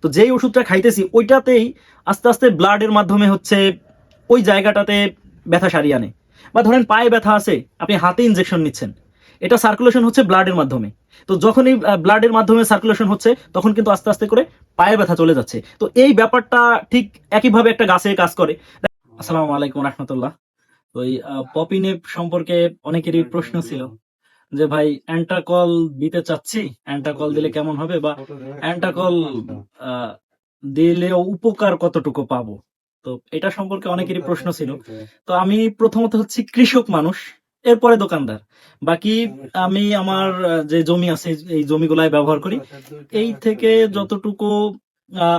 তো যেই ওষুধটা খাইতেছি ওইটাতেই আস্তে আস্তে ব্লাডের মাধ্যমে হচ্ছে ওই জায়গাটাতে ব্যথা সারিয়ে আনে। বা ধরেন পায়ে ব্যথা আছে, আপনি হাতে ইনজেকশন নিচ্ছেন, এটা সার্কুলেশন হচ্ছে ব্লাডের মাধ্যমে। তো যখনই ব্লাডের মাধ্যমে সার্কুলেশন হচ্ছে তখন কিন্তু আস্তে আস্তে করে পায়ে ব্যথা চলে যাচ্ছে। তো এই ব্যাপারটা ঠিক একইভাবে একটা গাছে কাজ করে। আসসালামু আলাইকুম রহমতুল্লাহ। তো এই পপিনেপ সম্পর্কে অনেকেরই প্রশ্ন ছিল যে ভাই অ্যান্টাকল দিতে চাচ্ছি, অ্যান্টাকল দিলে কেমন হবে, বা অ্যান্টাকল দিলে উপকার কতটুকু পাবো। তো এটা সম্পর্কে অনেকেরই প্রশ্ন ছিল। তো আমি প্রথমত হচ্ছে কৃষক মানুষ, এরপরে দোকানদার। বাকি আমি আমার যে জমি আছে এই জমিগুলাই ব্যবহার করি। এই থেকে যতটুকু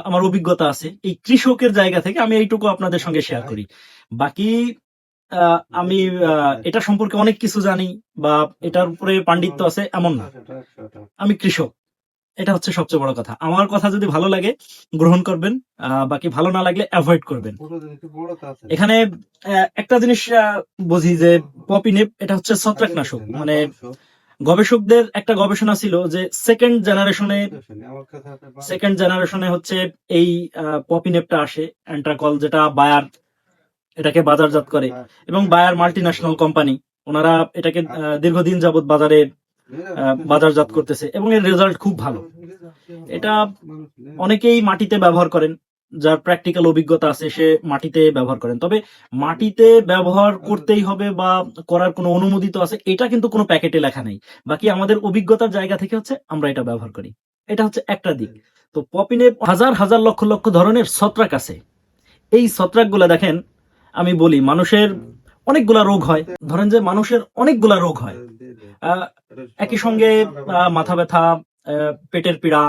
আমার অভিজ্ঞতা আছে এই কৃষকের জায়গা থেকে আমি এইটুকু আপনাদের সঙ্গে শেয়ার করি। বাকি আমি এটা সম্পর্কে অনেক কিছু জানি বা এটার উপরে পাণ্ডিত্য আছে এমন না। আমি কৃষক, এটা হচ্ছে সবচেয়ে বড় কথা। আমার কথা যদি ভালো লাগে গ্রহণ করবেন, বাকি ভালো না লাগলে অ্যাভয়েড করবেন। এখানে একটা জিনিস বুঝি যে পপিনেপ এটা হচ্ছে ছত্রাকনাশক। মানে গবেষকদের একটা গবেষণা ছিল যে সেকেন্ড জেনারেশনে হচ্ছে এই পপিনেপটা আসে, অ্যান্ট্রাকল, যেটা বায়ার এটাকে বাজারজাত করে। এবং বায়ার মাল্টিন্যাশনাল কোম্পানি, ওনারা এটাকে দীর্ঘদিন যাবত বাজারে বাজারজাত করতেছে এবং এর রেজাল্ট খুব ভালো। এটা অনেকেই মাটিতে ব্যবহার করেন, যার প্র্যাকটিক্যাল অভিজ্ঞতা আছে সে মাটিতে ব্যবহার করেন। তবে মাটিতে ব্যবহার করতেই হবে বা করার কোনো অনুমোদিত আছে এটা কিন্তু কোনো প্যাকেটে লেখা নেই। বাকি আমাদের অভিজ্ঞতার জায়গা থেকে হচ্ছে আমরা এটা ব্যবহার করি। এটা হচ্ছে একটা দিক। তো পপিনে হাজার হাজার লক্ষ লক্ষ ধরনের ছত্রাক আছে। এই ছত্রাকগুলা দেখেন, আমি বলি মানুষের অনেকগুলা রোগ হয়। ধরেন যে মানুষের অনেকগুলা রোগ হয় একই সঙ্গে, মাথা ব্যথা, পেটের পীড়া,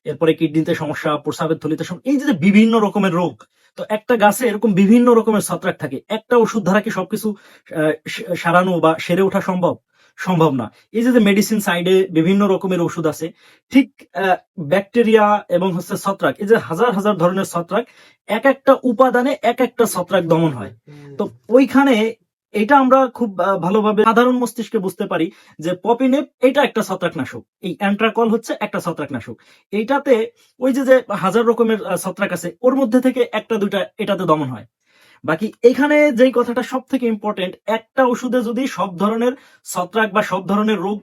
এরপরে কিডনিতে সমস্যা, প্রস্রাবের থলিতে সমস্যা, এই যে বিভিন্ন রকমের রোগ। তো একটা গাছে এরকম বিভিন্ন রকমের ছত্রাক থাকে, একটা ওষুধ দ্বারা কি সবকিছু সারানো বা সেরে ওঠা সম্ভব? সম্ভব না। এই যে মেডিসিন সাইডে বিভিন্ন রকমের ওষুধ আছে, ঠিক ব্যাকটেরিয়া এবং হচ্ছে ছত্রাক, এই যে হাজার হাজার ধরনের ছত্রাক, এক একটা উপাদানে এক একটা ছত্রাক দমন হয়। তো ওইখানে এটা আমরা খুব ভালোভাবে সাধারণ মস্তিষ্কে বুঝতে পারি যে পপিনেপ এটা একটা ছত্রাকনাশক, এই অ্যান্ট্রাকল হচ্ছে একটা ছত্রাকনাশক। এইটাতে ওই যে হাজার রকমের ছত্রাক আছে ওর মধ্যে থেকে একটা দুইটা এটাতে দমন হয়। বাকি এখানে যেই কথাটা সব থেকে ইম্পর্টেন্ট, একটা ওষুধে যদি সব ধরনের ছত্রাক বা সব ধরনের রোগ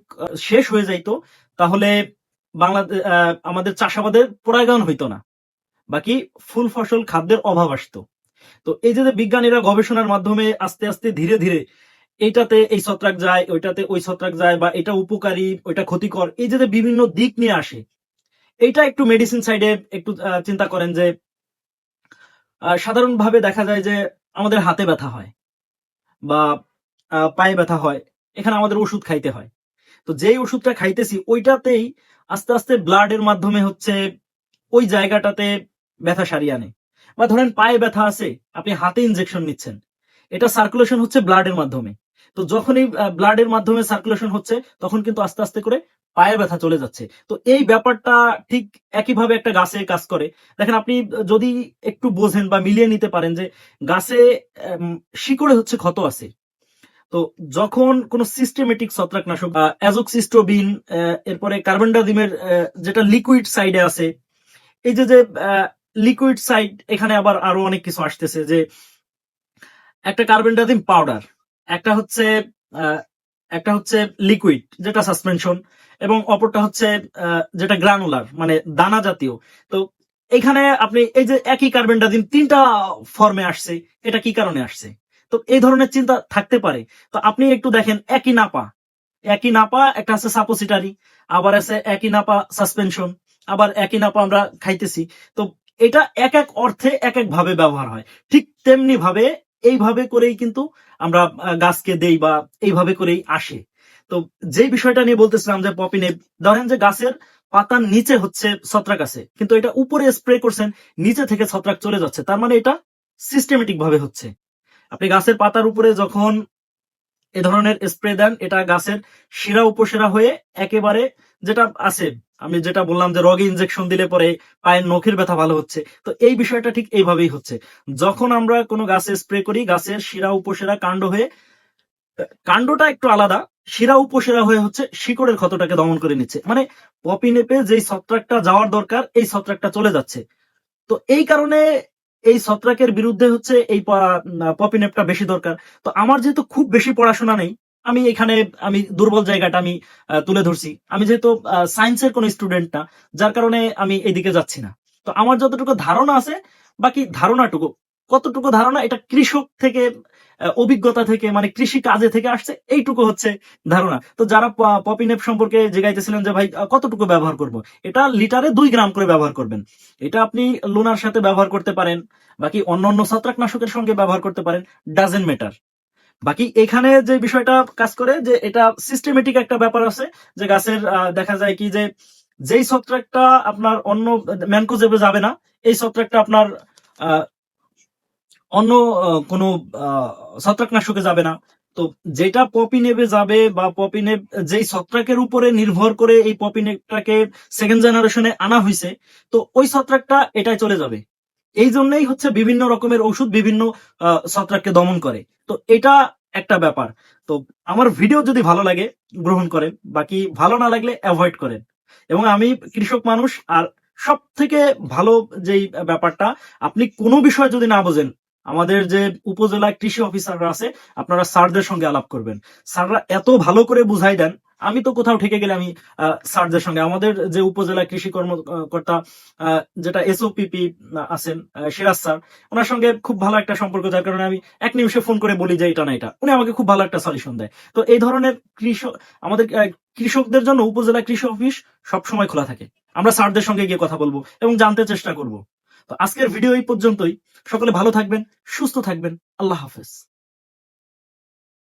শেষ হয়ে যাইতো তাহলে বাংলাদেশ আমাদের চাষাবাদের পরাগায়ন হইতো না, বাকি ফুল ফসল খাদ্যের অভাব আসতো। তো এই যে বিজ্ঞানীরা গবেষণার মাধ্যমে আস্তে আস্তে ধীরে ধীরে এইটাতে এই ছত্রাক যায়, ওইটাতে ওই ছত্রাক যায়, বা এটা উপকারী ওইটা ক্ষতিকর, এই যে বিভিন্ন দিক নিয়ে আসে। এইটা একটু মেডিসিন সাইডে একটু চিন্তা করেন যে সাধারণভাবে দেখা যায় যে আমাদের হাতে ব্যথা হয় বা পায়ে ব্যথা হয়, এখানে আমাদের ওষুধ খাইতে হয়। তো যেই ওষুধটা খাইতেছি ওইটাতেই আস্তে আস্তে ব্লাডের মাধ্যমে হচ্ছে ওই জায়গাটাতে ব্যথা সারিয়ে আনে। বা ধরেন পায়ে ব্যথা আছে, আপনি হাতে ইনজেকশন নিচ্ছেন, এটা সার্কুলেশন হচ্ছে ব্লাডের মাধ্যমে। তো যখনই ব্লাডের মাধ্যমে সার্কুলেশন হচ্ছে তখন কিন্তু আস্তে আস্তে করে পায়ে ব্যথা চলে যাচ্ছে। তো এই ব্যাপারটা ঠিক একইভাবে একটা গাছে কাজ করে। দেখেন, আপনি যদি একটু বোঝেন বা মিলিয়ে নিতে পারেন যে গাছে শিকড়ে হচ্ছে ক্ষত আছে। তো যখন কোন সিস্টেমেটিক ছত্রাকনাশক, অ্যাজোক্সিস্ট্রোবিন, এরপরে কার্বনডাজিমের যেটা লিকুইড সাইডে আছে, এই যে লিকুইড সাইড, এখানে আবার আরো অনেক কিছু আসতেছে, যে একটা কার্বনডাজিম পাউডার, একটা হচ্ছে একটা হচ্ছে লিকুইড যেটা সাসপেনশন, এবং অপরটা হচ্ছে যেটা গ্রানুলার মানে দানা জাতীয়। তো এখানে আপনি এই যে একই কার্বনডাজিম তিনটা ফর্মে আসছে, এটা কি কারণে আসছে? তো এই ধরনের চিন্তা থাকতে পারে। তো আপনি একটু দেখেন, একই নাপা একটা আছে সাপোসিটারি, আবার আছে একই নাপা সাসপেনশন, আবার একই নাপা আমরা খাইতেছি। তো এটা এক এক অর্থে এক এক ভাবে ব্যবহার হয়। ঠিক তেমনি ভাবে এইভাবে করেই কিন্তু আমরা গাছকে দেই বা এইভাবে করেই আসে। তো যে বিষয়টা নিয়ে বলতেছিলাম যে পপিনে, ধরেন যে গাছের পাতার নিচে হচ্ছে ছত্রাক আছে, কিন্তু এটা উপরে স্প্রে করছেন, নিচে থেকে ছত্রাক চলে যাচ্ছে, তার মানে এটা সিস্টেমেটিক ভাবে হচ্ছে। আপনি গাছের পাতার উপরে যখন এ ধরনের স্প্রে দেন, এটা গাছের শিরা উপশিরা হয়ে একেবারে, যেটা আছে আমি যেটা বললাম যে রগে ইনজেকশন দিলে পরে পায়ের নখের ব্যথা ভালো হচ্ছে, তো এই বিষয়টা ঠিক এইভাবেই হচ্ছে। যখন আমরা কোনো গাছে স্প্রে করি, গাছের শিরা উপশিরা কাণ্ড হয়ে কাণ্ডটা একটু আলাদা, শিরা উপশিরা হয়ে হচ্ছে শিকড়ের ক্ষতটাকে দমন করে নিচ্ছে। মানে পপিনেপে যেই ছত্রাকটা যাওয়ার দরকার এই ছত্রাকটা চলে যাচ্ছে। তো এই কারণে এই ছত্রাকের বিরুদ্ধে হচ্ছে এই পপিনেপটা বেশি দরকার। তো আমার যেহেতু খুব বেশি পড়াশোনা নেই, আমি এখানে আমি দুর্বল জায়গাটা আমি তুলে ধরছি। আমি যেহেতু সায়েন্সের কোনো স্টুডেন্ট না, যার কারণে আমি এদিকে যাচ্ছি না। তো আমার যতটুকু ধারণা আছে, বাকি ধারণাটুকু কতটুকু ধারণা এটা কৃষক থেকে অভিজ্ঞতা থেকে, মানে কৃষি কাজে থেকে আসছে, এইটুকু হচ্ছে ধারণা। তো যারা পপিনেপ সম্পর্কে জিজ্ঞাইতেছিলেন যে ভাই কতটুকু ব্যবহার করব, এটা লিটারে 2 গ্রাম করে ব্যবহার করবেন। এটা আপনি লোনার সাথে ব্যবহার করতে পারেন, বাকি অন্যান্য ছত্রাকনাশকের সঙ্গে ব্যবহার করতে পারেন, ডাজেন্ট ম্যাটার। বাকি এখানে যে বিষয়টা কাজ করে যে এটা সিস্টেমেটিক একটা ব্যাপার আছে, যে গাছের দেখা যায় কি যে যেই ছত্রাকটা আপনার অন্য ম্যানকোজেবে যাবে না, এই ছত্রাকটা আপনার আহ, অন্য কোনো ছত্রাকনাশকে যাবে না। তো যেটা পপি নেবে যাবে, বা পপি নেব যেই ছত্রাকের উপরে নির্ভর করে এই পপি নেবটাকে সেকেন্ড জেনারেশনে আনা হয়েছে, তো ওই ছত্রাকটা এটাই চলে যাবে। এই জন্যই হচ্ছে বিভিন্ন রকমের ওষুধ বিভিন্ন ছত্রাককে দমন করে। তো এটা একটা ব্যাপার। তো আমার ভিডিও যদি ভালো লাগে গ্রহণ করেন, বাকি ভালো না লাগলে অ্যাভয়েড করেন। এবং আমি কৃষক মানুষ, আর সব থেকে ভালো যেই ব্যাপারটা, আপনি কোনো বিষয় যদি না বোঝেন, আমাদের যে উপজেলা কৃষি অফিসাররা আছে, আপনারা স্যারদের সঙ্গে আলাপ করবেন। স্যাররা এত ভালো করে বুঝাই দেন। আমি তো কোথাও ঠেকে গেলে আমি স্যারদের সঙ্গে, আমাদের যে উপজেলা কৃষি কর্মকর্তা যেটা এসওপিপি আছেন, সিরাজ স্যার, ওনার সঙ্গে খুব ভালো একটা সম্পর্ক, যার কারণে আমি 1 নিমিষে ফোন করে বলি যে এটা না এটা, উনি আমাকে খুব ভালো একটা সলিউশন দেয়। তো এই ধরনের কৃষক, আমাদের কৃষকদের জন্য উপজেলা কৃষি অফিস সব সময় খোলা থাকে। আমরা স্যারদের সঙ্গে গিয়ে কথা বলবো এবং জানতে চেষ্টা করব। তো আজকের ভিডিও এই পর্যন্তই। সকলে ভালো থাকবেন, সুস্থ থাকবেন। আল্লাহ হাফেজ।